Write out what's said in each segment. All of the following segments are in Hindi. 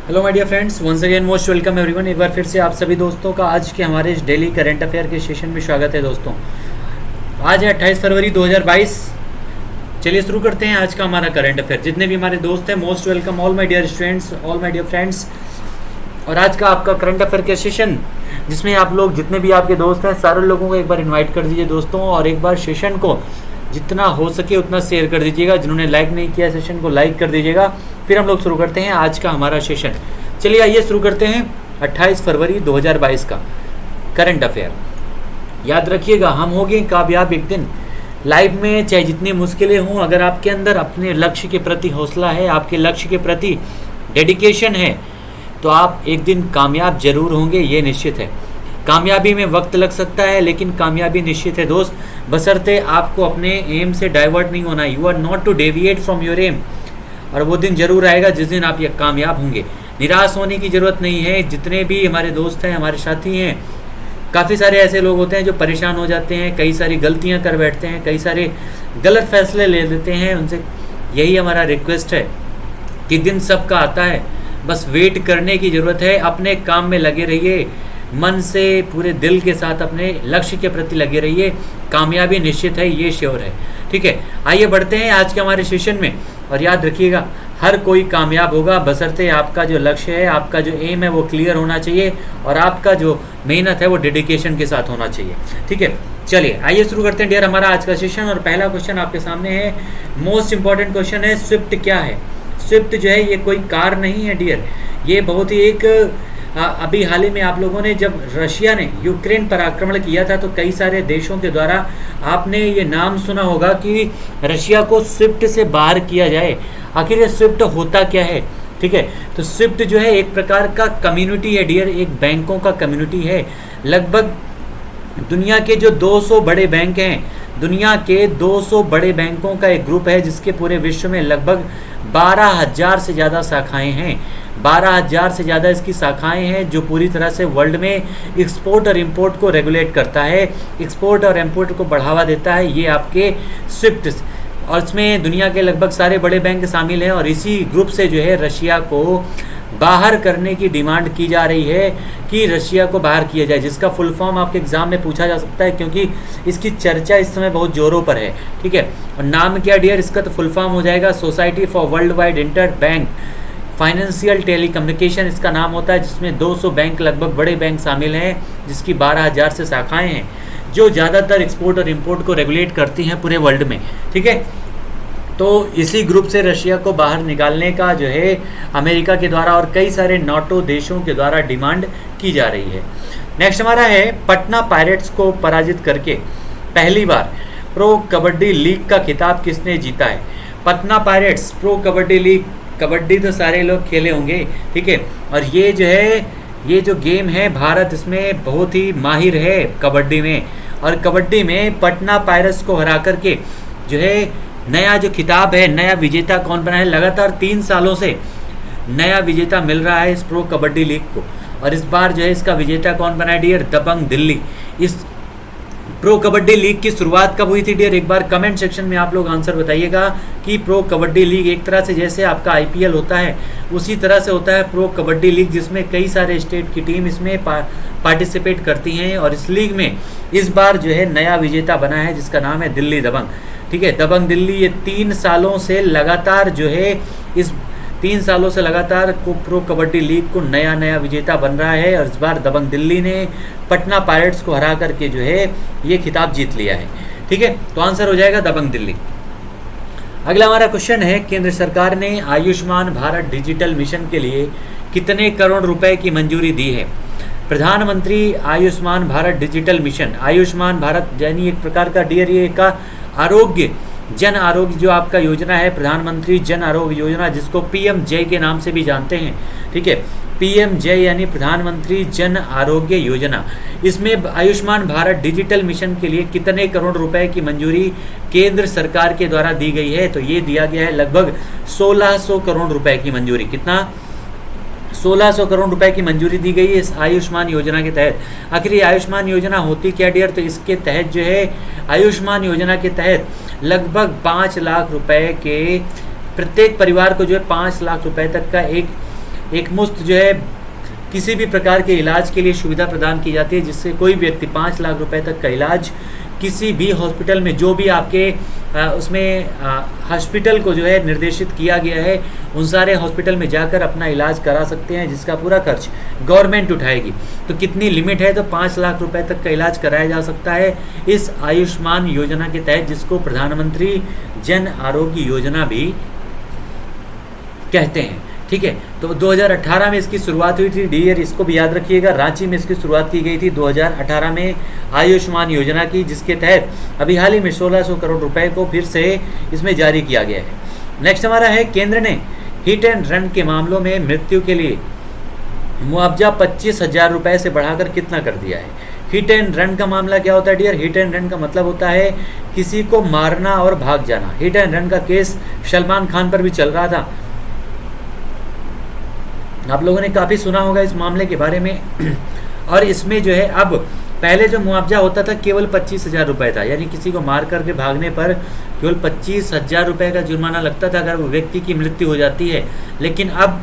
Hello my dear friends, once again most welcome everyone. एक बार फिर से आप सभी दोस्तों का आज के हमारे इस डेली करंट अफेयर के सेशन में स्वागत है। दोस्तों आज है 28 फरवरी 2022। चलिए शुरू करते हैं आज का हमारा करंट अफेयर। जितने भी हमारे दोस्त हैं, most welcome all my dear students, all my dear friends. और आज का आपका करंट अफेयर का सेशन, जिसमें आप लोग जितने भी आपके दोस्त हैं सारे लोगों को एक बार इन्वाइट कर दीजिए दोस्तों, और एक बार सेशन को जितना हो सके उतना शेयर कर दीजिएगा। जिन्होंने लाइक नहीं किया सेशन को लाइक कर दीजिएगा। फिर हम लोग शुरू करते हैं आज का हमारा सेशन। चलिए आइए शुरू करते हैं 28 फरवरी 2022 का करंट अफेयर। याद रखिएगा, हम होंगे कामयाब एक दिन लाइफ में, चाहे जितनी मुश्किलें हों। अगर आपके अंदर अपने लक्ष्य के प्रति हौसला है, आपके लक्ष्य के प्रति डेडिकेशन है, तो आप एक दिन कामयाब जरूर होंगे, ये निश्चित है। कामयाबी में वक्त लग सकता है, लेकिन कामयाबी निश्चित है दोस्त, बशर्ते आपको अपने एम से डाइवर्ट नहीं होना। You are not to deviate from your aim. और वो दिन जरूर आएगा जिस दिन आप ये कामयाब होंगे। निराश होने की ज़रूरत नहीं है। जितने भी हमारे दोस्त हैं, हमारे साथी हैं, काफ़ी सारे ऐसे लोग होते हैं जो परेशान हो जाते हैं, कई सारी गलतियां कर बैठते हैं, कई सारे गलत फैसले ले लेते हैं। उनसे यही हमारा रिक्वेस्ट है कि दिन सबका आता है, बस वेट करने की ज़रूरत है। अपने काम में लगे रहिए, मन से पूरे दिल के साथ अपने लक्ष्य के प्रति लगे रहिए। कामयाबी निश्चित है, ये श्योर है। ठीक है, आइए बढ़ते हैं आज के हमारे सेशन में। और याद रखिएगा, हर कोई कामयाब होगा, बशर्ते आपका जो लक्ष्य है, आपका जो एम है वो क्लियर होना चाहिए, और आपका जो मेहनत है वो डेडिकेशन के साथ होना चाहिए। ठीक है, चलिए आइए शुरू करते हैं डियर हमारा आज का सेशन। और पहला क्वेश्चन आपके सामने है, मोस्ट इंपॉर्टेंट क्वेश्चन है, स्विफ्ट क्या है? स्विफ्ट जो है ये कोई कार नहीं है डियर, ये बहुत ही एक अभी हाल ही में आप लोगों ने, जब रशिया ने यूक्रेन पर आक्रमण किया था, तो कई सारे देशों के द्वारा आपने ये नाम सुना होगा कि रशिया को स्विफ्ट से बाहर किया जाए। आखिर ये स्विफ्ट होता क्या है? ठीक है, तो स्विफ्ट जो है एक प्रकार का कम्युनिटी है डियर, एक बैंकों का कम्युनिटी है। लगभग दुनिया के जो 200 बड़े बैंक हैं, दुनिया के 200 बड़े बैंकों का एक ग्रुप है, जिसके पूरे विश्व में लगभग 12,000 से ज़्यादा शाखाएं हैं। 12,000 से ज़्यादा इसकी शाखाएं हैं, जो पूरी तरह से वर्ल्ड में एक्सपोर्ट और इंपोर्ट को रेगुलेट करता है, एक्सपोर्ट और इंपोर्ट को बढ़ावा देता है। ये आपके स्विफ्ट, और इसमें दुनिया के लगभग सारे बड़े बैंक शामिल हैं। और इसी ग्रुप से जो है रशिया को बाहर करने की डिमांड की जा रही है कि रशिया को बाहर किया जाए, जिसका फुल फॉर्म आपके एग्जाम में पूछा जा सकता है, क्योंकि इसकी चर्चा इस समय बहुत जोरों पर है। ठीक है, और नाम क्या डियर इसका? तो फुल फॉर्म हो जाएगा society for world wide inter bank financial telecommunication, इसका नाम होता है, जिसमें 200 बैंक, लगभग बड़े बैंक शामिल हैं, जिसकी 12,000 से शाखाएं हैं, जो ज़्यादातर एक्सपोर्ट और इंपोर्ट को रेगुलेट करती हैं पूरे वर्ल्ड में। ठीक है, तो इसी ग्रुप से रशिया को बाहर निकालने का जो है अमेरिका के द्वारा और कई सारे नाटो देशों के द्वारा डिमांड की जा रही है। नेक्स्ट हमारा है, पटना पायरेट्स को पराजित करके पहली बार प्रो कबड्डी लीग का खिताब किसने जीता है? Patna pirates pro kabaddi league, kabaddi तो सारे लोग खेले होंगे। ठीक है, और ये जो है, ये जो गेम है, भारत इसमें बहुत ही माहिर है कबड्डी में, और कबड्डी में पटना पायरेट्स को हरा करके जो है नया जो खिताब है, नया विजेता कौन बना है? लगातार 3 सालों से नया विजेता मिल रहा है इस प्रो कबड्डी लीग को, और इस बार जो है इसका विजेता कौन बना है डियर? दबंग दिल्ली। इस प्रो कबड्डी लीग की शुरुआत कब हुई थी डियर? एक बार कमेंट सेक्शन में आप लोग आंसर बताइएगा कि प्रो कबड्डी लीग एक तरह से जैसे आपका IPL होता है, उसी तरह से होता है प्रो कबड्डी लीग, जिसमें कई सारे स्टेट की टीम इसमें पार्टिसिपेट करती हैं। और इस लीग में इस बार जो है नया विजेता बना है, जिसका नाम है दिल्ली दबंग। ठीक है, दबंग दिल्ली ये 3 सालों से लगातार जो है, इस 3 सालों से लगातार को प्रो कबड्डी लीग को नया नया विजेता बन रहा है, और इस बार दबंग दिल्ली ने पटना पायरेट्स को हरा करके जो है ये खिताब जीत लिया है। ठीक है, तो आंसर हो जाएगा दबंग दिल्ली। अगला हमारा क्वेश्चन है, केंद्र सरकार ने आयुष्मान भारत डिजिटल मिशन के लिए कितने करोड़ रुपए की मंजूरी दी है? प्रधानमंत्री आयुष्मान भारत डिजिटल मिशन, आयुष्मान भारत यानी एक प्रकार का डियर ये का आरोग्य, जन आरोग्य जो आपका योजना है, प्रधानमंत्री जन आरोग्य योजना, जिसको PMJ के नाम से भी जानते हैं। ठीक है, PMJ यानी प्रधानमंत्री जन आरोग्य योजना। इसमें आयुष्मान भारत डिजिटल मिशन के लिए कितने करोड़ रुपए की मंजूरी केंद्र सरकार के द्वारा दी गई है? तो ये दिया गया है लगभग 1600 करोड़ रुपए की मंजूरी। कितना? 1600 करोड़ रुपए की मंजूरी दी गई है इस आयुष्मान योजना के तहत। आखिर ये आयुष्मान योजना होती क्या डियर? तो इसके तहत जो है, आयुष्मान योजना के तहत लगभग 5 लाख रुपए के प्रत्येक परिवार को जो है 5 लाख रुपए तक का एक एक मुफ्त जो है किसी भी प्रकार के इलाज के लिए सुविधा प्रदान की जाती है, जिससे कोई व्यक्ति 5 लाख रुपए तक का इलाज किसी भी हॉस्पिटल में, जो भी आपके उसमें हॉस्पिटल को जो है निर्देशित किया गया है, उन सारे हॉस्पिटल में जाकर अपना इलाज करा सकते हैं, जिसका पूरा खर्च गवर्नमेंट उठाएगी। तो कितनी लिमिट है? तो 5 लाख रुपए तक का इलाज कराया जा सकता है इस आयुष्मान योजना के तहत, जिसको प्रधानमंत्री जन आरोग्य योजना भी कहते हैं। ठीक है, तो 2018 में इसकी शुरुआत हुई थी डियर, इसको भी याद रखिएगा। रांची में इसकी शुरुआत की गई थी 2018 में आयुष्मान योजना की, जिसके तहत अभी हाल ही में 1600 करोड़ रुपए को फिर से इसमें जारी किया गया है। नेक्स्ट हमारा है, केंद्र ने हिट एंड रन के मामलों में मृत्यु के लिए मुआवजा 25,000 रुपये से बढ़ाकर कितना कर दिया है? हिट एंड रन का मामला क्या होता है डियर? हिट एंड रन का मतलब होता है किसी को मारना और भाग जाना। हिट एंड रन का केस सलमान खान पर भी चल रहा था, आप लोगों ने काफ़ी सुना होगा इस मामले के बारे में। और इसमें जो है, अब पहले जो मुआवजा होता था केवल 25,000 रुपये था, यानी किसी को मार करके भागने पर केवल 25,000 रुपये का जुर्माना लगता था अगर वो व्यक्ति की मृत्यु हो जाती है। लेकिन अब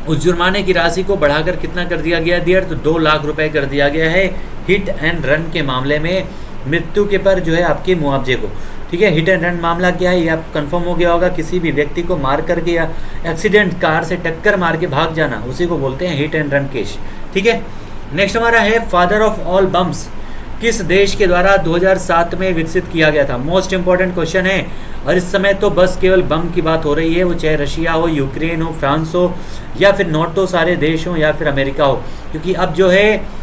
उस जुर्माने की राशि को बढ़ाकर कितना कर दिया गया डियर? तो 2 लाख रुपए कर दिया गया है हिट एंड रन के मामले में, मृत्यु के पर जो है आपके मुआवजे को। ठीक है, हिट एंड रन मामला क्या है ये आप कंफर्म हो गया होगा, किसी भी व्यक्ति को मार करके या एक्सीडेंट, कार से टक्कर मार के भाग जाना, उसी को बोलते हैं हिट एंड रन केस। ठीक है, नेक्स्ट हमारा है, फादर ऑफ ऑल बम्स किस देश के द्वारा 2007 में विकसित किया गया था? मोस्ट इंपॉर्टेंट क्वेश्चन है। और इस समय तो बस केवल बम की बात हो रही है, वो चाहे रशिया हो, यूक्रेन हो, फ्रांस हो, या फिर नाटो सारे देश हो, या फिर अमेरिका हो, क्योंकि अब जो है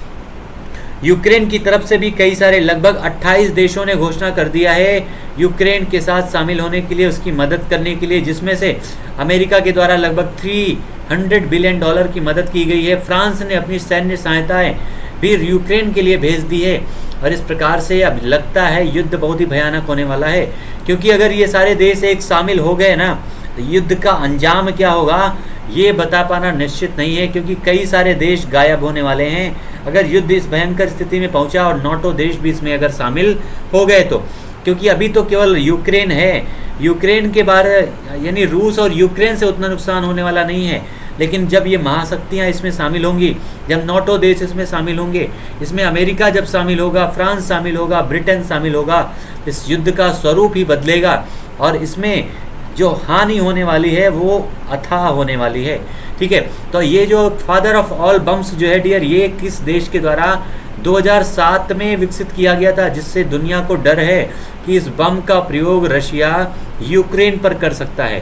यूक्रेन की तरफ से भी कई सारे लगभग 28 देशों ने घोषणा कर दिया है यूक्रेन के साथ शामिल होने के लिए, उसकी मदद करने के लिए, जिसमें से अमेरिका के द्वारा लगभग $300 बिलियन की मदद की गई है। फ्रांस ने अपनी सैन्य सहायताएं भी यूक्रेन के लिए भेज दी है। और इस प्रकार से अब लगता है युद्ध बहुत ही भयानक होने वाला है, क्योंकि अगर ये सारे देश एक शामिल हो गए ना, तो युद्ध का अंजाम क्या होगा ये बता पाना निश्चित नहीं है, क्योंकि कई सारे देश गायब होने वाले हैं अगर युद्ध इस भयंकर स्थिति में पहुंचा और नाटो देश भी इसमें अगर शामिल हो गए तो। क्योंकि अभी तो केवल यूक्रेन है, यूक्रेन के बारे यानी रूस और यूक्रेन से उतना नुकसान होने वाला नहीं है, लेकिन जब ये महाशक्तियाँ इसमें शामिल होंगी, जब नाटो देश इसमें शामिल होंगे, इसमें अमेरिका जब शामिल होगा, फ्रांस शामिल होगा, ब्रिटेन शामिल होगा, इस युद्ध का स्वरूप ही बदलेगा और इसमें जो हानि होने वाली है वो अथाह होने वाली है। ठीक है, तो ये जो फादर ऑफ ऑल बम्स जो है डियर, ये किस देश के द्वारा 2007 में विकसित किया गया था, जिससे दुनिया को डर है कि इस बम का प्रयोग रशिया यूक्रेन पर कर सकता है।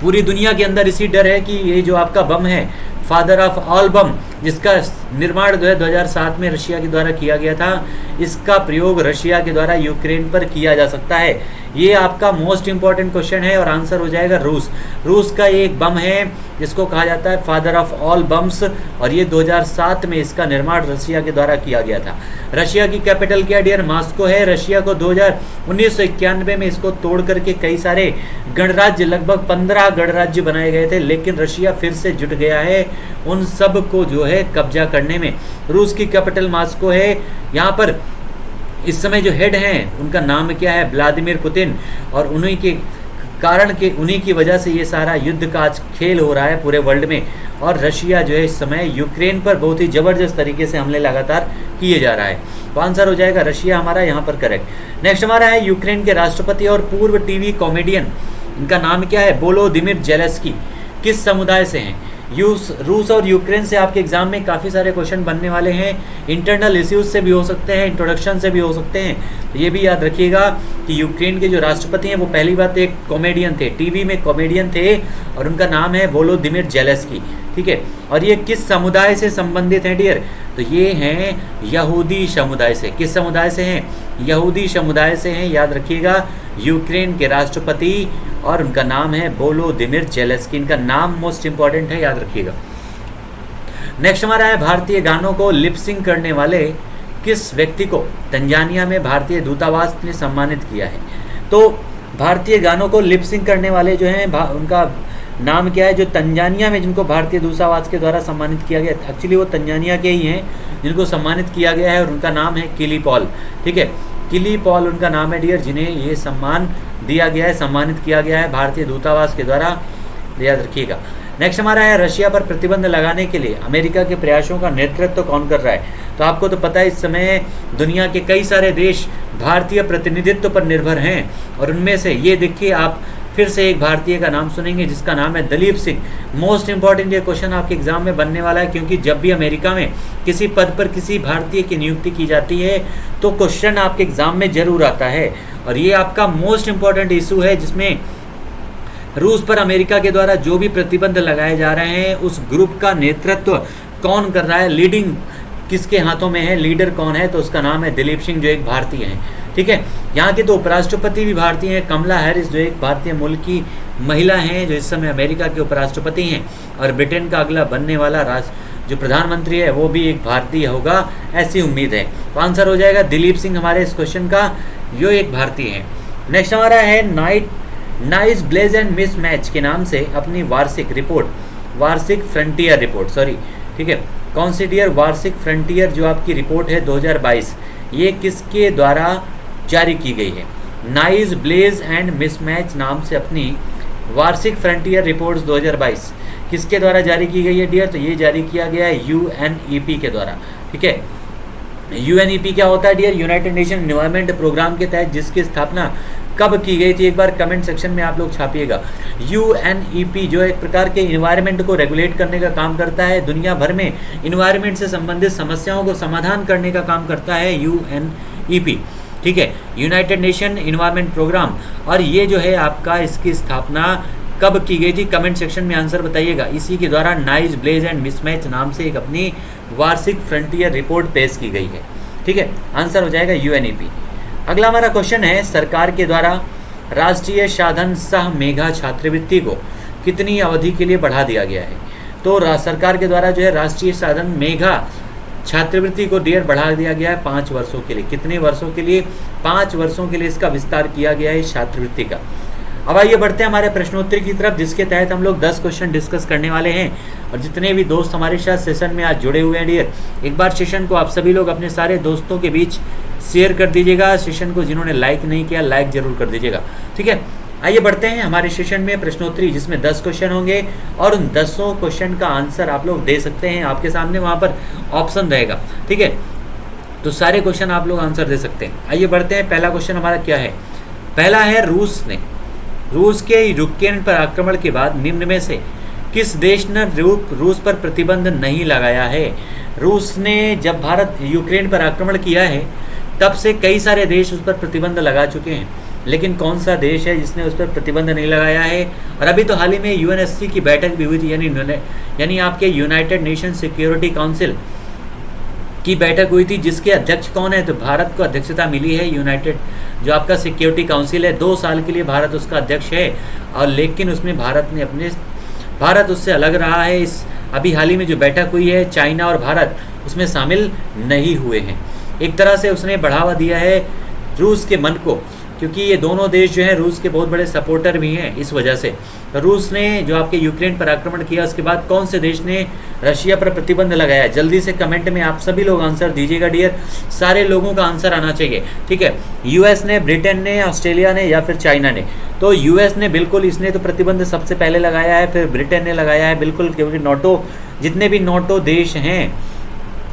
पूरी दुनिया के अंदर इसी डर है कि ये जो आपका बम है फादर ऑफ ऑल बम, जिसका निर्माण 2007 में रशिया के द्वारा किया गया था, इसका प्रयोग रशिया के द्वारा यूक्रेन पर किया जा सकता है। ये आपका मोस्ट इंपॉर्टेंट क्वेश्चन है और आंसर हो जाएगा रूस। रूस का एक बम है जिसको कहा जाता है फादर ऑफ ऑल बम्स, और ये 2007 में इसका निर्माण रशिया के द्वारा किया गया था। रशिया की कैपिटल क्या डियर? मॉस्को है। रशिया को 1991 में इसको तोड़ करके कई सारे गणराज्य, लगभग 15 गणराज्य बनाए गए थे, लेकिन रशिया फिर से जुट गया है उन सब को जो है कब्जा करने में। रूस की कैपिटल मॉस्को है। यहाँ पर इस समय जो हेड हैं उनका नाम क्या है? Vladimir Putin. और उन्हीं के कारण के, उन्हीं की वजह से ये सारा युद्ध का आज खेल हो रहा है पूरे वर्ल्ड में। और रशिया जो है इस समय यूक्रेन पर बहुत ही ज़बरदस्त तरीके से हमले लगातार किए जा रहा है। तो आंसर हो जाएगा रशिया हमारा यहाँ पर करेक्ट। नेक्स्ट हमारा है यूक्रेन के राष्ट्रपति और पूर्व टीवी कॉमेडियन, इनका नाम क्या है? Volodymyr Zelensky. किस समुदाय से हैं? रूस और यूक्रेन से आपके एग्जाम में काफ़ी सारे क्वेश्चन बनने वाले हैं। इंटरनल इश्यूज से भी हो सकते हैं, इंट्रोडक्शन से भी हो सकते हैं। तो ये भी याद रखिएगा कि यूक्रेन के जो राष्ट्रपति हैं वो पहली बात एक कॉमेडियन थे, टीवी में कॉमेडियन थे, और उनका नाम है वोलोदिमीर ज़ेलेंस्की। ठीक है, और ये किस समुदाय से संबंधित हैं डियर? तो ये हैं यहूदी समुदाय से। किस समुदाय से हैं? यहूदी समुदाय से हैं, याद रखिएगा। यूक्रेन के राष्ट्रपति और उनका नाम है वोलोदिमीर ज़ेलेंस्की। इनका नाम मोस्ट इंपॉर्टेंट है, याद रखिएगा। नेक्स्ट हमारा है भारतीय गानों को लिपसिंग करने वाले किस व्यक्ति को तंजानिया में भारतीय दूतावास ने सम्मानित किया है? तो भारतीय गानों को लिपसिंग करने वाले जो हैं उनका नाम क्या है? जो तंजानिया में जिनको भारतीय दूतावास के द्वारा सम्मानित किया गया, एक्चुअली वो तंजानिया के ही हैं जिनको सम्मानित किया गया है, और उनका नाम है किली पॉल। ठीक है, किली पॉल उनका नाम है डियर, जिन्हें ये सम्मान दिया गया है, सम्मानित किया गया है भारतीय दूतावास के द्वारा, याद रखिएगा। नेक्स्ट हमारा है रशिया पर प्रतिबंध लगाने के लिए अमेरिका के प्रयासों का नेतृत्व कौन कर रहा है। तो आपको तो पता है इस समय दुनिया के कई सारे देश भारतीय प्रतिनिधित्व पर निर्भर हैं, और उनमें से ये देखिए आप फिर से एक भारतीय का नाम सुनेंगे जिसका नाम है दलीप सिंह। मोस्ट इंपॉर्टेंट ये क्वेश्चन आपके एग्जाम में बनने वाला है, क्योंकि जब भी अमेरिका में किसी पद पर किसी भारतीय की नियुक्ति की जाती है तो क्वेश्चन आपके एग्जाम में जरूर आता है, और ये आपका मोस्ट इंपॉर्टेंट इशू है जिसमें रूस पर अमेरिका के द्वारा जो भी प्रतिबंध लगाए जा रहे हैं उस ग्रुप का नेतृत्व कौन कर रहा है, लीडिंग किसके हाथों में है, लीडर कौन है। तो उसका नाम है दिलीप सिंह जो एक भारतीय हैं। ठीक है, यहाँ के तो उपराष्ट्रपति भी भारतीय हैं, कमला हैरिस जो एक भारतीय मूल की महिला हैं जो इस समय अमेरिका के उपराष्ट्रपति हैं, और ब्रिटेन का अगला बनने वाला जो प्रधानमंत्री है वो भी एक भारतीय होगा, ऐसी उम्मीद है। तो आंसर हो जाएगा दिलीप सिंह हमारे इस क्वेश्चन का, यो एक भारतीय है। नेक्स्ट हमारा है nice blaze and mismatch के नाम से अपनी वार्षिक फ्रंटियर रिपोर्ट ठीक है, कॉन्सिडियर वार्षिक फ्रंटियर जो आपकी रिपोर्ट है 2022, ये किसके द्वारा जारी की गई है। नाइस ब्लेज एंड मिसमैच नाम से अपनी वार्षिक फ्रंटियर रिपोर्ट्स 2022 किसके द्वारा जारी की गई है डियर। तो ये जारी किया गया है UNEP के द्वारा। ठीक है, UNEP क्या होता है dear, United Nation Environment Programme के तहत जिसकी स्थापना कब की गई थी, एक बार कमेंट सेक्शन में आप लोग छापिएगा। UNEP जो एक प्रकार के इन्वायरमेंट को रेगुलेट करने का काम करता है, दुनिया भर में इन्वायरमेंट से संबंधित समस्याओं को समाधान करने का काम करता है UNEP। ठीक है, यूनाइटेड नेशन इन्वायरमेंट प्रोग्राम, और ये जो है आपका इसकी स्थापना कब की गई थी, कमेंट सेक्शन में आंसर बताइएगा। इसी के द्वारा नाइस ब्लेज एंड मिसमैच नाम से एक अपनी वार्षिक फ्रंटियर रिपोर्ट पेश की गई है। ठीक है, आंसर हो जाएगा UNEP। अगला हमारा क्वेश्चन है सरकार के द्वारा राष्ट्रीय साधन सह मेघा छात्रवृत्ति को कितनी अवधि के लिए बढ़ा दिया गया है। तो सरकार के द्वारा जो है राष्ट्रीय साधन मेघा छात्रवृत्ति को डियर बढ़ा दिया गया है 5 वर्षों के लिए। कितने वर्षों के लिए, 5 वर्षों के लिए इसका विस्तार किया गया है छात्रवृत्ति का। अब आइए बढ़ते हैं हमारे प्रश्नोत्तर की तरफ, जिसके तहत हम लोग 10 क्वेश्चन डिस्कस करने वाले हैं। और जितने भी दोस्त हमारे साथ सेशन में आज जुड़े हुए हैं डियर, एक बार सेशन को आप सभी लोग अपने सारे दोस्तों के बीच शेयर कर दीजिएगा। सेशन को जिन्होंने लाइक नहीं किया लाइक जरूर कर दीजिएगा। ठीक है, आइए बढ़ते हैं हमारे सेशन में प्रश्नोत्तरी, जिसमें 10 क्वेश्चन होंगे और उन 10 क्वेश्चन का आंसर आप लोग दे सकते हैं। आपके सामने वहाँ पर ऑप्शन रहेगा। ठीक है, तो सारे क्वेश्चन आप लोग आंसर दे सकते हैं। आइए बढ़ते हैं, पहला क्वेश्चन हमारा क्या है। पहला है रूस के यूक्रेन पर आक्रमण के बाद निम्न में से किस देश ने रूस पर प्रतिबंध नहीं लगाया है। रूस ने जब भारत यूक्रेन पर आक्रमण किया है तब से कई सारे देश उस पर प्रतिबंध लगा चुके हैं, लेकिन कौन सा देश है जिसने उस पर प्रतिबंध नहीं लगाया है। और अभी तो हाल ही में UNSC की बैठक भी हुई थी, यानी आपके यूनाइटेड नेशन सिक्योरिटी काउंसिल की बैठक हुई थी, जिसके अध्यक्ष कौन है। तो भारत को अध्यक्षता मिली है यूनाइटेड जो आपका सिक्योरिटी काउंसिल है, 2 साल के लिए भारत उसका अध्यक्ष है। और लेकिन उसमें भारत उससे अलग रहा है। इस अभी हाल ही में जो बैठक हुई है चाइना और भारत उसमें शामिल नहीं हुए हैं। एक तरह से उसने बढ़ावा दिया है रूस के मन को, क्योंकि ये दोनों देश जो हैं रूस के बहुत बड़े सपोर्टर भी हैं। इस वजह से रूस ने जो आपके यूक्रेन पर आक्रमण किया उसके बाद कौन से देश ने रशिया पर प्रतिबंध लगाया, जल्दी से कमेंट में आप सभी लोग आंसर दीजिएगा डियर। सारे लोगों का आंसर आना चाहिए। ठीक है, US ने, ब्रिटेन ने, ऑस्ट्रेलिया ने या फिर चाइना ने। तो US ने बिल्कुल, इसने तो प्रतिबंध सबसे पहले लगाया है, फिर ब्रिटेन ने लगाया है बिल्कुल, क्योंकि जितने भी NATO देश हैं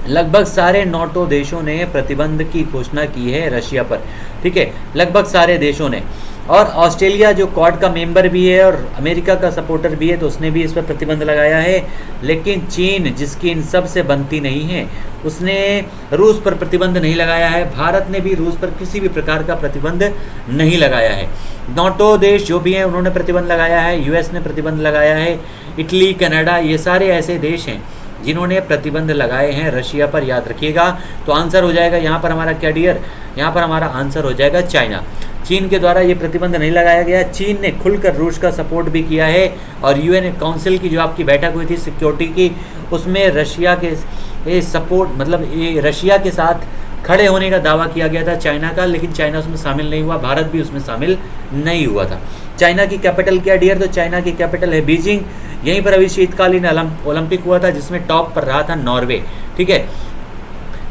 लगभग सारे NATO देशों ने प्रतिबंध की घोषणा की है रशिया पर। ठीक है, लगभग सारे देशों ने। और ऑस्ट्रेलिया जो क्वाड का मेंबर भी है और अमेरिका का सपोर्टर भी है, तो उसने भी इस पर प्रतिबंध लगाया है। लेकिन चीन, जिसकी इन सब से बनती नहीं है, उसने रूस पर प्रतिबंध नहीं लगाया है। भारत ने भी रूस पर किसी भी प्रकार का प्रतिबंध नहीं लगाया है। NATO देश जो भी हैं उन्होंने प्रतिबंध लगाया है, US ने प्रतिबंध लगाया है, इटली, कनाडा, ये सारे ऐसे देश हैं जिन्होंने प्रतिबंध लगाए हैं रशिया पर, याद रखिएगा। तो आंसर हो जाएगा यहाँ पर हमारा क्या डियर, यहाँ पर हमारा आंसर हो जाएगा चाइना। चीन के द्वारा ये प्रतिबंध नहीं लगाया गया। चीन ने खुलकर रूस का सपोर्ट भी किया है और UN काउंसिल की जो आपकी बैठक हुई थी सिक्योरिटी की, उसमें रशिया के सपोर्ट, मतलब ये रशिया के साथ खड़े होने का दावा किया गया था चाइना का, लेकिन चाइना उसमें शामिल नहीं हुआ, भारत भी उसमें शामिल नहीं हुआ था। चाइना की कैपिटल क्या डियर, तो चाइना की कैपिटल है बीजिंग। यहीं पर अभी शीतकालीन ओलंपिक हुआ था जिसमें टॉप पर रहा था नॉर्वे। ठीक है,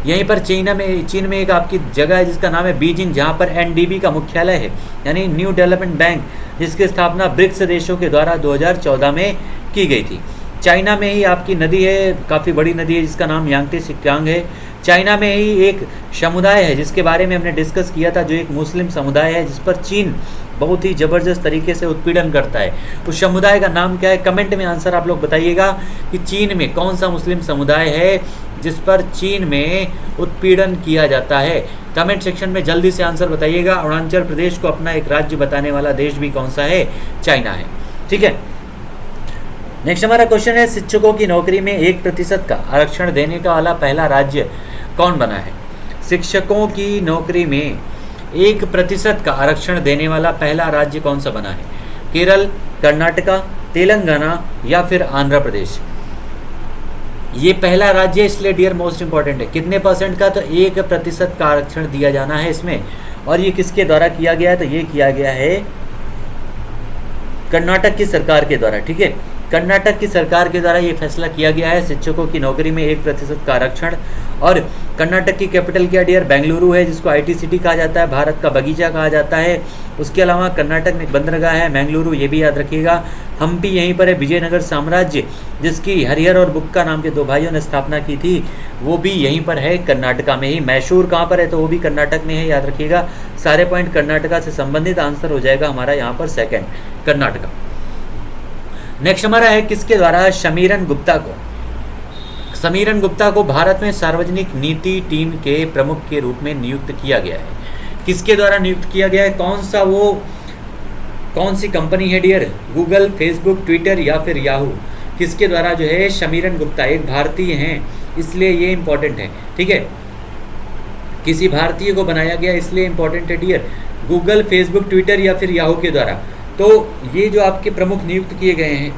यहीं पर चीन में एक आपकी जगह है जिसका नाम है बीजिंग, जहाँ पर एनडीबी का मुख्यालय है, यानी न्यू डेवलपमेंट बैंक, जिसकी स्थापना ब्रिक्स देशों के द्वारा 2014 में की गई थी। चाइना में ही आपकी नदी है, काफ़ी बड़ी नदी है, जिसका नाम यांगत्से सिक्यांग है। चाइना में ही एक समुदाय है जिसके बारे में हमने डिस्कस किया था, जो एक मुस्लिम समुदाय है जिस पर चीन बहुत ही ज़बरदस्त तरीके से उत्पीड़न करता है। उस समुदाय का नाम क्या है? कमेंट में आंसर आप लोग बताइएगा कि चीन में कौन सा मुस्लिम समुदाय है जिस पर चीन में उत्पीड़न किया जाता है। कमेंट सेक्शन में जल्दी से आंसर बताइएगा। अरुणाचल प्रदेश को अपना एक राज्य बताने वाला देश भी कौन सा है? चाइना है। ठीक है, नेक्स्ट हमारा क्वेश्चन है, शिक्षकों की नौकरी में 1% का आरक्षण देने का वाला पहला राज्य कौन बना है? शिक्षकों की नौकरी में 1% का आरक्षण देने वाला पहला राज्य कौन सा बना है? केरल, कर्नाटका, तेलंगाना या फिर आंध्र प्रदेश? ये पहला राज्य इसलिए डियर मोस्ट इंपॉर्टेंट है। कितने परसेंट का? तो 1% का आरक्षण दिया जाना है इसमें। और ये किसके द्वारा किया गया है? तो ये किया गया है कर्नाटक की सरकार के द्वारा। ठीक है, कर्नाटक की सरकार के द्वारा ये फैसला किया गया है शिक्षकों की नौकरी में 1% का आरक्षण। और कर्नाटक की कैपिटल क्या डियर? बेंगलुरु है, जिसको IT सिटी कहा जाता है, भारत का बगीचा कहा जाता है। उसके अलावा कर्नाटक में बंदरगाह है बेंगलुरु, ये भी याद रखिएगा। हम्पी यहीं पर है। विजयनगर साम्राज्य, जिसकी हरिहर और बुक्का नाम के 2 भाइयों ने स्थापना की थी, वो भी यहीं पर है, कर्नाटका में ही। मैसूर कहाँ पर है? तो वो भी कर्नाटक में है, याद रखिएगा। सारे पॉइंट कर्नाटका से संबंधित, आंसर हो जाएगा हमारा यहाँ पर सेकेंड, कर्नाटका। नेक्स्ट हमारा है, किसके द्वारा समीरन गुप्ता को भारत में सार्वजनिक नीति टीम के प्रमुख के रूप में नियुक्त किया गया है? किसके द्वारा नियुक्त किया गया है? कौन सी कंपनी है डियर? गूगल, फेसबुक, ट्विटर या फिर याहू? किसके द्वारा जो है? समीरन गुप्ता एक भारतीय हैं, इसलिए ये इंपॉर्टेंट है। ठीक है, किसी भारतीय को बनाया गया इसलिए इंपॉर्टेंट है डियर। गूगल, फेसबुक, ट्विटर या फिर याहू के द्वारा। तो ये जो आपके प्रमुख नियुक्त किए गए हैं,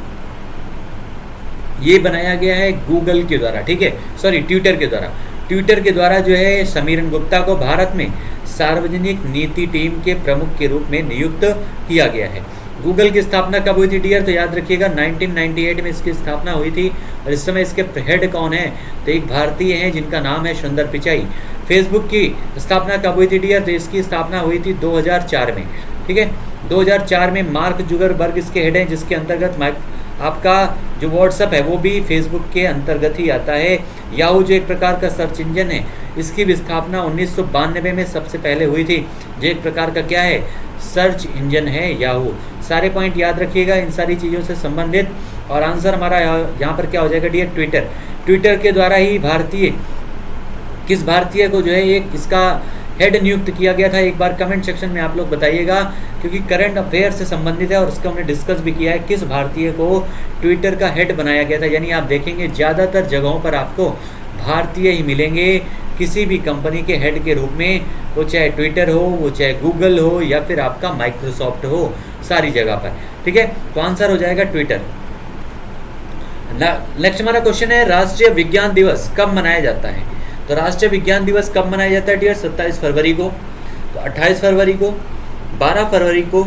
ये बनाया गया है गूगल के द्वारा। ठीक है, सॉरी, ट्विटर के द्वारा। ट्विटर के द्वारा जो है समीरन गुप्ता को भारत में सार्वजनिक नीति टीम के प्रमुख के रूप में नियुक्त किया गया है। गूगल की स्थापना कब हुई थी डियर? तो याद रखिएगा 1998 में इसकी स्थापना हुई थी। और इस समय इसके हेड कौन है? तो एक भारतीय हैं जिनका नाम है सुंदर पिचाई। फेसबुक की स्थापना कब हुई थी डियर? तो इसकी स्थापना हुई थी 2004 में। ठीक है, 2004 में मार्क जुगरबर्ग इसके हेड हैं, जिसके अंतर्गत आपका जो व्हाट्सअप है वो भी फेसबुक के अंतर्गत ही आता है। याहू जो एक प्रकार का सर्च इंजन है, इसकी भी स्थापना 1992 में सबसे पहले हुई थी, जो एक प्रकार का क्या है? सर्च इंजन है याहू। सारे पॉइंट याद रखिएगा इन सारी चीज़ों से संबंधित। और आंसर हमारा यहाँ पर क्या हो जाएगा डियर? ट्विटर। ट्विटर के द्वारा ही किस भारतीय को जो है एक इसका हेड नियुक्त किया गया था? एक बार कमेंट सेक्शन में आप लोग बताइएगा, क्योंकि करंट अफेयर से संबंधित है और उसको हमने डिस्कस भी किया है। किस भारतीय को ट्विटर का हेड बनाया गया था? यानी आप देखेंगे ज़्यादातर जगहों पर आपको भारतीय ही मिलेंगे किसी भी कंपनी के हेड के रूप में, वो चाहे ट्विटर हो, वो चाहे गूगल हो या फिर आपका माइक्रोसॉफ्ट हो, सारी जगह पर। ठीक है, तो आंसर हो जाएगा ट्विटर। नेक्स्ट हमारा क्वेश्चन है, राष्ट्रीय विज्ञान दिवस कब मनाया जाता है? तो राष्ट्रीय विज्ञान दिवस कब मनाया जाता है डियर? 27 फरवरी को, तो 28 फरवरी को, 12 फरवरी को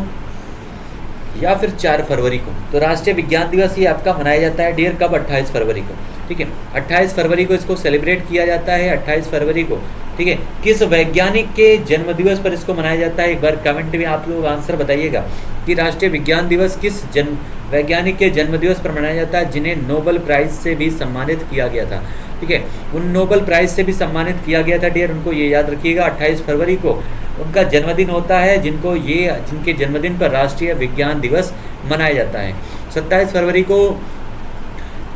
या फिर 4 फरवरी को? तो राष्ट्रीय विज्ञान दिवस ये आपका मनाया जाता है डियर कब? 28 फरवरी को। ठीक है, 28 फरवरी को इसको सेलिब्रेट किया जाता है, 28 फरवरी को। ठीक है, किस वैज्ञानिक के जन्मदिवस पर इसको मनाया जाता है? एक बार कमेंट में आप लोग आंसर बताइएगा कि राष्ट्रीय विज्ञान दिवस किस वैज्ञानिक के जन्मदिवस पर मनाया जाता है, जिन्हें नोबेल प्राइज से भी सम्मानित किया गया था। ठीक है, उन नोबेल प्राइज से भी सम्मानित किया गया था डियर, उनको ये याद रखिएगा। 28 फरवरी को उनका जन्मदिन होता है, जिनके जन्मदिन पर राष्ट्रीय विज्ञान दिवस मनाया जाता है। 27 फरवरी को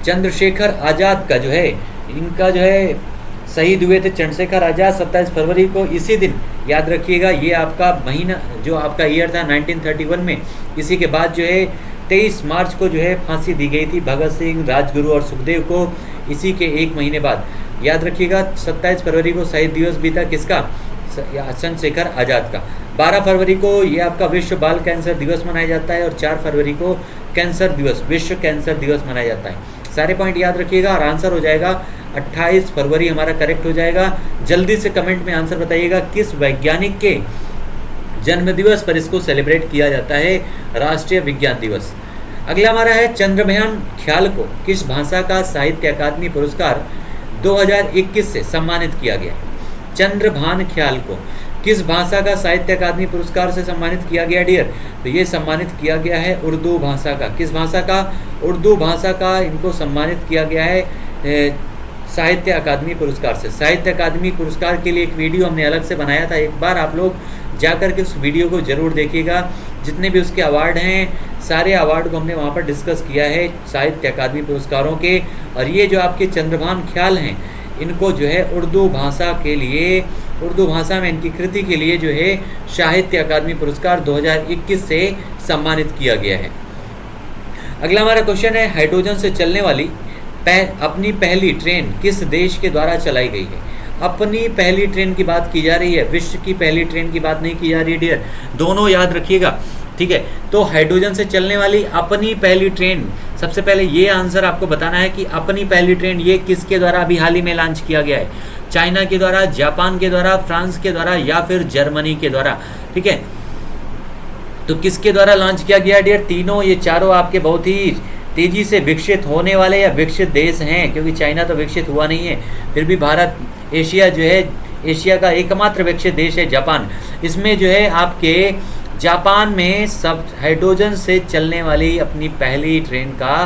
चंद्रशेखर आज़ाद का जो है, इनका जो है शहीद हुए थे चंद्रशेखर आज़ाद 27 फरवरी को। इसी दिन याद रखिएगा, ये आपका महीना जो आपका ईयर था 1931 में। इसी के बाद जो है 23 मार्च को जो है फांसी दी गई थी भगत सिंह, राजगुरु और सुखदेव को। इसी के 1 महीने बाद याद रखिएगा 27 फरवरी को शहीद दिवस भी था किसका? चंद्रशेखर आज़ाद का। 12 फरवरी को ये आपका विश्व बाल कैंसर दिवस मनाया जाता है और 4 फरवरी को कैंसर दिवस, विश्व कैंसर दिवस मनाया जाता है। सारे पॉइंट याद रखिएगा और आंसर हो जाएगा 28 फरवरी हमारा करेक्ट हो जाएगा। जल्दी से कमेंट में आंसर बताइएगा किस वैज्ञानिक के जन्मदिवस पर इसको सेलिब्रेट किया जाता है राष्ट्रीय विज्ञान दिवस। अगला हमारा है, चंद्रयान ख्याल को किस भाषा का साहित्य अकादमी पुरस्कार 2021 से सम्मानित किया गया है। चंद्रभान ख्याल को किस भाषा का साहित्य अकादमी पुरस्कार से सम्मानित किया गया डियर? तो ये सम्मानित किया गया है उर्दू भाषा का। किस भाषा का? उर्दू भाषा का इनको सम्मानित किया गया है साहित्य अकादमी पुरस्कार से। साहित्य अकादमी पुरस्कार के लिए एक वीडियो हमने अलग से बनाया था, एक बार आप लोग जाकर के उस वीडियो को ज़रूर देखिएगा। जितने भी उसके अवार्ड हैं सारे अवार्ड को हमने वहाँ पर डिस्कस किया है साहित्य अकादमी पुरस्कारों के। और ये जो आपके चंद्रभान ख्याल हैं इनको जो है उर्दू भाषा के लिए, उर्दू भाषा में इनकी कृति के लिए जो है साहित्य अकादमी पुरस्कार 2021 से सम्मानित किया गया है। अगला हमारा क्वेश्चन है, हाइड्रोजन से चलने वाली अपनी पहली ट्रेन किस देश के द्वारा चलाई गई है? अपनी पहली ट्रेन की बात की जा रही है, विश्व की पहली ट्रेन की बात नहीं की जा रही डियर, दोनों याद रखिएगा, ठीक है। तो हाइड्रोजन से चलने वाली अपनी पहली ट्रेन, सबसे पहले ये आंसर आपको बताना है कि अपनी पहली ट्रेन ये किसके द्वारा अभी हाल ही में लॉन्च किया गया है? चाइना के द्वारा, जापान के द्वारा, फ्रांस के द्वारा या फिर जर्मनी के द्वारा, ठीक है। तो किसके द्वारा लॉन्च किया गया डियर? तीनों, ये चारों आपके बहुत ही तेजी से विकसित होने वाले या विकसित देश हैं, क्योंकि चाइना तो विकसित हुआ नहीं है, फिर भी भारत, एशिया जो है, एशिया का एकमात्र विकसित देश है जापान। इसमें जो है आपके जापान में सब हाइड्रोजन से चलने वाली अपनी पहली ट्रेन का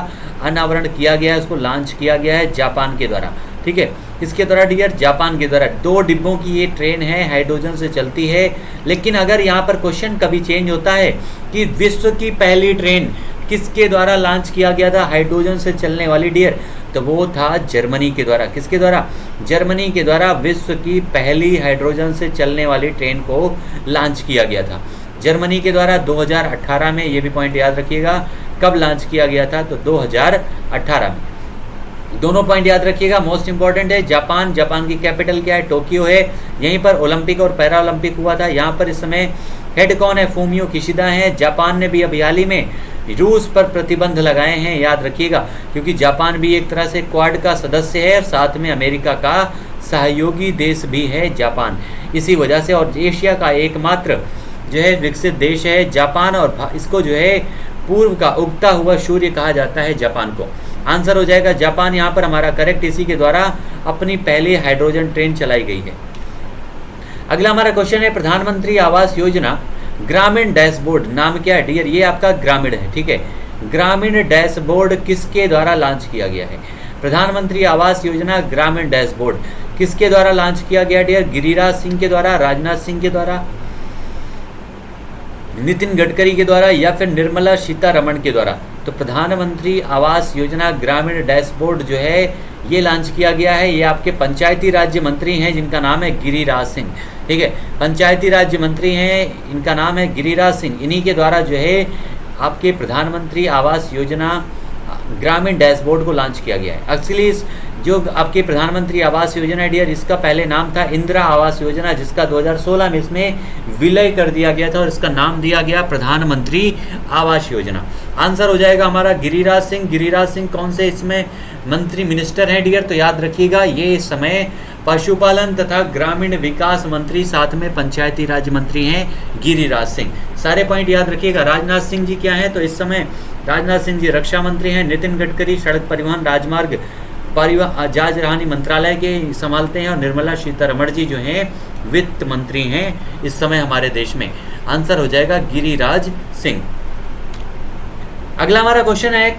अनावरण किया गया है, उसको लॉन्च किया गया है जापान के द्वारा, ठीक है। इसके द्वारा डियर? जापान के द्वारा। 2 डिब्बों की ये ट्रेन है, हाइड्रोजन से चलती है। लेकिन अगर यहाँ पर क्वेश्चन कभी चेंज होता है कि विश्व की पहली ट्रेन किसके द्वारा लॉन्च किया गया था हाइड्रोजन से चलने वाली डियर? तो वो था जर्मनी के द्वारा। किसके द्वारा? जर्मनी के द्वारा विश्व की पहली हाइड्रोजन से चलने वाली ट्रेन को लॉन्च किया गया था जर्मनी के द्वारा 2018 में। ये भी पॉइंट याद रखिएगा, कब लॉन्च किया गया था? तो 2018 में। दोनों पॉइंट याद रखिएगा, मोस्ट इंपॉर्टेंट है। जापान, जापान की कैपिटल क्या है? टोक्यो है। यहीं पर ओलंपिक और पैरा ओलंपिक हुआ था। यहाँ पर इस समय हेड कौन है? फूमियो किशिदा हैं। जापान ने भी अभी हाल ही में रूस पर प्रतिबंध लगाए हैं, याद रखिएगा, क्योंकि जापान भी एक तरह से क्वाड का सदस्य है और साथ में अमेरिका का सहयोगी देश भी है जापान। इसी वजह से, और एशिया का एकमात्र जो है विकसित देश है जापान, और इसको जो है पूर्व का उगता हुआ सूर्य कहा जाता है जापान को। आंसर हो जाएगा जापान यहाँ पर हमारा करेक्ट। इसी के द्वारा अपनी पहली हाइड्रोजन ट्रेन चलाई गई है। अगला हमारा क्वेश्चन है, प्रधानमंत्री आवास योजना ग्रामीण डैशबोर्ड नाम क्या है डियर? ये आपका ग्रामीण है, ठीक है। ग्रामीण डैशबोर्ड किसके द्वारा लॉन्च किया गया है? प्रधानमंत्री आवास योजना ग्रामीण डैशबोर्ड किसके द्वारा लॉन्च किया गया डियर? गिरिराज सिंह के द्वारा, राजनाथ सिंह के द्वारा, नितिन गडकरी के द्वारा या फिर निर्मला सीतारमण के द्वारा? तो प्रधानमंत्री आवास योजना ग्रामीण डैशबोर्ड जो है ये लॉन्च किया गया है। ये आपके पंचायती राज्य मंत्री हैं जिनका नाम है गिरिराज सिंह, ठीक है। पंचायती राज्य मंत्री हैं, इनका नाम है गिरिराज सिंह। इन्हीं के द्वारा जो है आपके प्रधानमंत्री आवास योजना ग्रामीण डैशबोर्ड को लॉन्च किया गया है। एक्चुअली जो आपके प्रधानमंत्री आवास योजना डियर, इसका पहले नाम था इंदिरा आवास योजना, जिसका 2016 में इसमें विलय कर दिया गया था और इसका नाम दिया गया प्रधानमंत्री आवास योजना। आंसर हो जाएगा हमारा गिरिराज सिंह। गिरिराज सिंह कौन से इसमें मंत्री मिनिस्टर हैं डियर? तो याद रखिएगा ये इस समय पशुपालन तथा ग्रामीण विकास मंत्री, साथ में पंचायती राज मंत्री हैं गिरिराज सिंह। सारे पॉइंट याद रखिएगा। राजनाथ सिंह जी क्या हैं? तो इस समय राजनाथ सिंह जी रक्षा मंत्री हैं। नितिन गडकरी सड़क परिवहन राजमार्ग परिवहन राजधानी मंत्रालय के संभालते हैं और निर्मला सीतारमण जी जो हैं वित्त मंत्री हैं इस समय हमारे देश में। आंसर हो जाएगा गिरिराज सिंह। अगला हमारा क्वेश्चन है,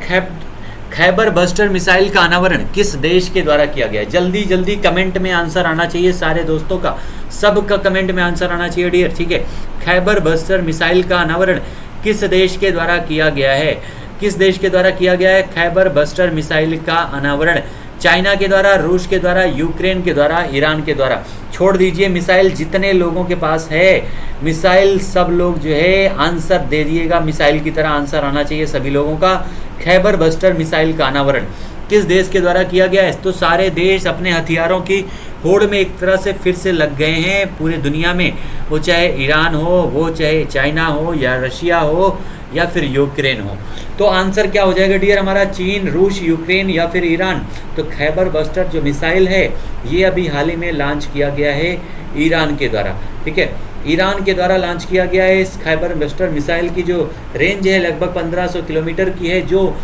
खैबर बस्टर मिसाइल का अनावरण किस देश के द्वारा किया गया है? जल्दी जल्दी कमेंट में आंसर आना चाहिए सारे दोस्तों का, सबका कमेंट में आंसर आना चाहिए डियर, ठीक है। खैबर बस्टर मिसाइल का अनावरण किस देश के द्वारा किया गया है? किस देश के द्वारा किया गया है खैबर बस्टर मिसाइल का अनावरण? चाइना के द्वारा, रूस के द्वारा, यूक्रेन के द्वारा, ईरान के द्वारा? छोड़ दीजिए मिसाइल, जितने लोगों के पास है मिसाइल सब लोग जो है आंसर दे दिएगा। मिसाइल की तरह आंसर आना चाहिए सभी लोगों का। खैबर बस्टर मिसाइल का अनावरण किस देश के द्वारा किया गया है? तो सारे देश अपने हथियारों की होड़ में एक तरह से फिर से लग गए हैं पूरी दुनिया में, वो चाहे ईरान हो, वो चाहे चाइना हो या रशिया हो या फिर यूक्रेन हो। तो आंसर क्या हो जाएगा डियर हमारा? चीन, रूस, यूक्रेन या फिर ईरान? तो खैबर बस्टर जो मिसाइल है ये अभी हाल ही में लॉन्च किया गया है ईरान के द्वारा, ठीक है। ईरान के द्वारा लॉन्च किया गया है। इस खैबर बस्टर मिसाइल की जो रेंज है लगभग 1500 किलोमीटर की है, जो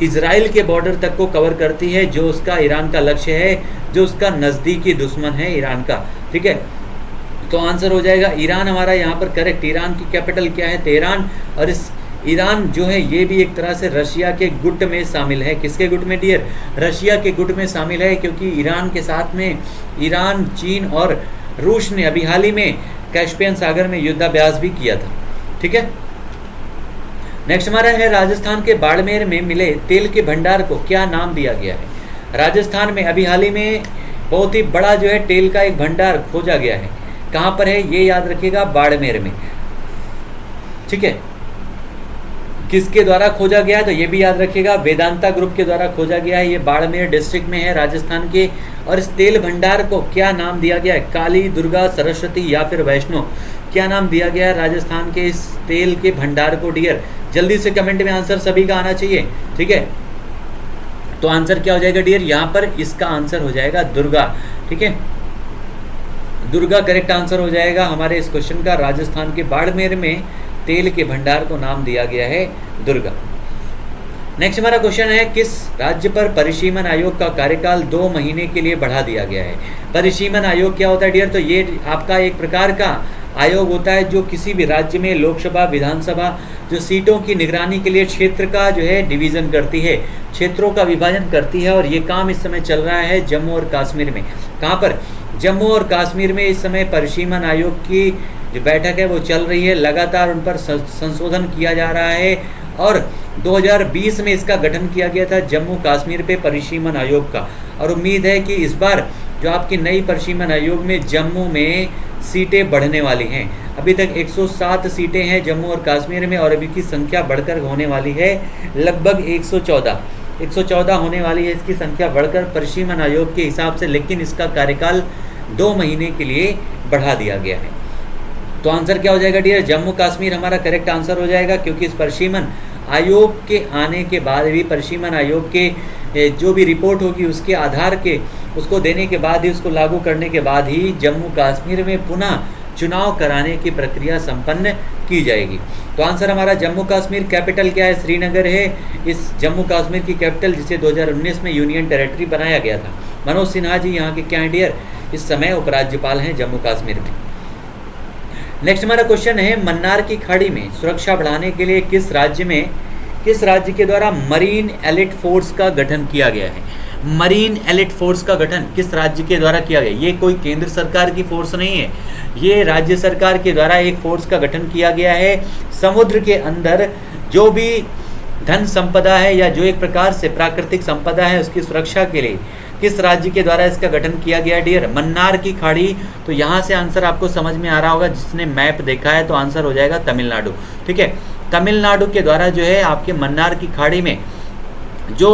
इजराइल के बॉर्डर तक को कवर करती है, जो उसका ईरान का लक्ष्य है, जो उसका नज़दीकी दुश्मन है ईरान का। ठीक है, तो आंसर हो जाएगा ईरान हमारा यहाँ पर करेक्ट। ईरान की कैपिटल क्या है? तेहरान। और इस ईरान जो है ये भी एक तरह से रशिया के गुट में शामिल है। किसके गुट में डियर? रशिया के गुट में शामिल है, क्योंकि ईरान के साथ में ईरान, चीन और रूस ने अभी हाल ही में कैस्पियन सागर में युद्धाभ्यास भी किया था। ठीक है, नेक्स्ट हमारा है राजस्थान के बाड़मेर में मिले तेल के भंडार को क्या नाम दिया गया है? राजस्थान में अभी हाल ही में बहुत ही बड़ा जो है तेल का एक भंडार खोजा गया है। कहाँ पर है ये याद रखिएगा, बाड़मेर में। ठीक है, किसके द्वारा खोजा गया है तो ये भी याद रखिएगा, वेदांता ग्रुप के द्वारा खोजा गया है। ये बाड़मेर डिस्ट्रिक्ट में है राजस्थान के। और इस तेल भंडार को क्या नाम दिया गया है? काली, दुर्गा, सरस्वती या फिर वैष्णो, क्या नाम दिया गया है राजस्थान के इस तेल के भंडार को डियर? जल्दी से कमेंट में आंसर सभी का आना चाहिए। ठीक है, तो आंसर क्या हो जाएगा डियर? यहाँ पर इसका आंसर हो जाएगा दुर्गा। ठीक है, दुर्गा करेक्ट आंसर हो जाएगा हमारे इस क्वेश्चन का। राजस्थान के बाड़मेर में तेल के भंडार को नाम दिया गया है दुर्गा। नेक्स्ट हमारा क्वेश्चन है, किस राज्य पर परिसीमन आयोग का कार्यकाल 2 महीने के लिए बढ़ा दिया गया है? परिसीमन आयोग क्या होता है डियर? तो ये आपका एक प्रकार का आयोग होता है जो किसी भी राज्य में लोकसभा, विधानसभा जो सीटों की निगरानी के लिए क्षेत्र का जो है डिवीज़न करती है, क्षेत्रों का विभाजन करती है। और ये काम इस समय चल रहा है जम्मू और कश्मीर में। कहाँ पर? जम्मू और कश्मीर में इस समय परिसीमन आयोग की जो बैठक है वो चल रही है। लगातार उन पर संशोधन किया जा रहा है और 2020 में इसका गठन किया गया था जम्मू कश्मीर पे परिसीमन आयोग का। और उम्मीद है कि इस बार जो आपकी नई परिसीमन आयोग में जम्मू में सीटें बढ़ने वाली हैं। अभी तक 107 सीटें हैं जम्मू और कश्मीर में और अभी की संख्या बढ़कर होने वाली है लगभग 114 होने वाली है इसकी संख्या बढ़कर परिसीमन आयोग के हिसाब से। लेकिन इसका कार्यकाल 2 महीने के लिए बढ़ा दिया गया है। तो आंसर क्या हो जाएगा डियर? जम्मू कश्मीर हमारा करेक्ट आंसर हो जाएगा, क्योंकि इस परिसीमन आयोग के आने के बाद भी, परिसीमन आयोग के जो भी रिपोर्ट होगी उसके आधार के उसको देने के बाद ही, उसको लागू करने के बाद ही जम्मू कश्मीर में पुनः चुनाव कराने की प्रक्रिया संपन्न की जाएगी। तो आंसर हमारा जम्मू कश्मीर। कैपिटल क्या है? श्रीनगर है इस जम्मू कश्मीर की कैपिटल, जिसे 2019 में यूनियन टेरिटरी बनाया गया था। मनोज सिन्हा जी यहाँ के क्या हैं डियर? इस समय उपराज्यपाल हैं जम्मू कश्मीर में। नेक्स्ट हमारा क्वेश्चन है, मन्नार की खाड़ी में सुरक्षा बढ़ाने के लिए किस राज्य के द्वारा मरीन एलिट फोर्स का गठन किया गया है? मरीन एलिट फोर्स का गठन किस राज्य के द्वारा किया गया? ये कोई केंद्र सरकार की फोर्स नहीं है, ये राज्य सरकार के द्वारा एक फोर्स का गठन किया गया है। समुद्र के अंदर जो भी धन संपदा है या जो एक प्रकार से प्राकृतिक संपदा है उसकी सुरक्षा के लिए किस राज्य के द्वारा इसका गठन किया गया डियर? मन्नार की खाड़ी। तो यहाँ से आंसर आपको समझ में आ रहा होगा, जिसने मैप देखा है, तो आंसर हो जाएगा तमिलनाडु। ठीक है, तमिलनाडु के द्वारा जो है आपके मन्नार की खाड़ी में जो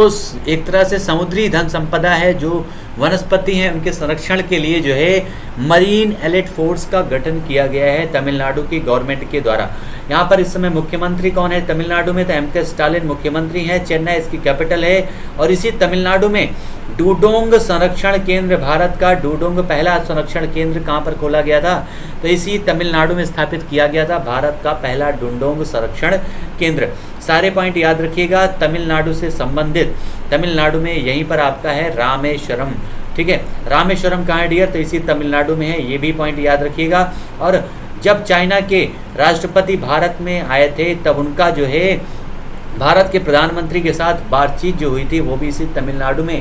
एक तरह से समुद्री धन संपदा है, जो वनस्पति हैं, उनके संरक्षण के लिए जो है मरीन एलिट फोर्स का गठन किया गया है तमिलनाडु की गवर्नमेंट के द्वारा। यहाँ पर इस समय मुख्यमंत्री कौन है तमिलनाडु में? तो M.K. स्टालिन मुख्यमंत्री हैं। चेन्नई इसकी कैपिटल है। और इसी तमिलनाडु में डूडोंग संरक्षण केंद्र, भारत का डूडोंग पहला संरक्षण केंद्र कहाँ पर खोला गया था? तो इसी तमिलनाडु में स्थापित किया गया था भारत का पहला डूडोंग संरक्षण केंद्र। सारे पॉइंट याद रखिएगा तमिलनाडु से संबंधित। तमिलनाडु में यहीं पर आपका है रामेश्वरम। ठीक है, रामेश्वरम कहाँ है डियर? तो इसी तमिलनाडु में है, ये भी पॉइंट याद रखिएगा। और जब चाइना के राष्ट्रपति भारत में आए थे तब उनका जो है भारत के प्रधानमंत्री के साथ बातचीत जो हुई थी वो भी इसी तमिलनाडु में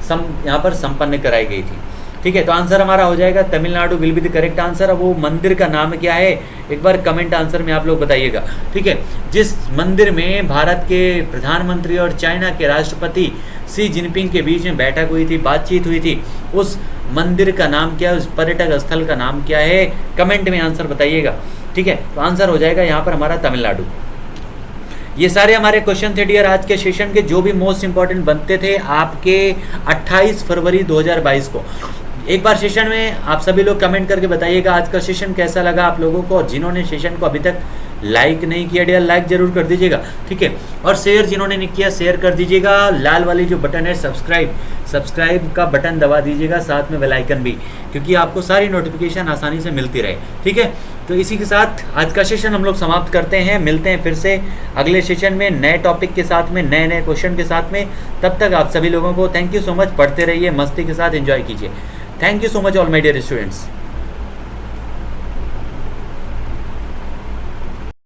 यहाँ पर संपन्न कराई गई थी। ठीक है, तो आंसर हमारा हो जाएगा Tamil Nadu will be the correct answer. अब वो मंदिर का नाम क्या है एक बार कमेंट आंसर में आप लोग बताइएगा। ठीक है, जिस मंदिर में भारत के प्रधानमंत्री और चाइना के राष्ट्रपति शी जिनपिंग के बीच में बैठक हुई थी, बातचीत हुई थी, उस मंदिर का नाम क्या है, उस पर्यटक स्थल का नाम क्या है? कमेंट में आंसर बताइएगा। ठीक है, तो आंसर हो जाएगा यहाँ पर हमारा तमिलनाडु। ये सारे हमारे क्वेश्चन थे डियर आज के सेशन के, जो भी मोस्ट इंपॉर्टेंट बनते थे आपके 28 फरवरी 2022 को। एक बार सेशन में आप सभी लोग कमेंट करके बताइएगा आज का सेशन कैसा लगा आप लोगों को। और जिन्होंने सेशन को अभी तक लाइक नहीं किया डियर, लाइक जरूर कर दीजिएगा, ठीक है। और शेयर जिन्होंने नहीं किया शेयर कर दीजिएगा। लाल वाली जो बटन है सब्सक्राइब का बटन दबा दीजिएगा, साथ में बेल आइकन भी, क्योंकि आपको सारी नोटिफिकेशन आसानी से मिलती रहे, ठीक है। तो इसी के साथ आज का सेशन हम लोग समाप्त करते हैं। मिलते हैं फिर से अगले सेशन में नए टॉपिक के साथ में, नए नए क्वेश्चन के साथ में। तब तक आप सभी लोगों को थैंक यू सो मच। पढ़ते रहिए, मस्ती के साथ एंजॉय कीजिए। Thank you so much all my dear students.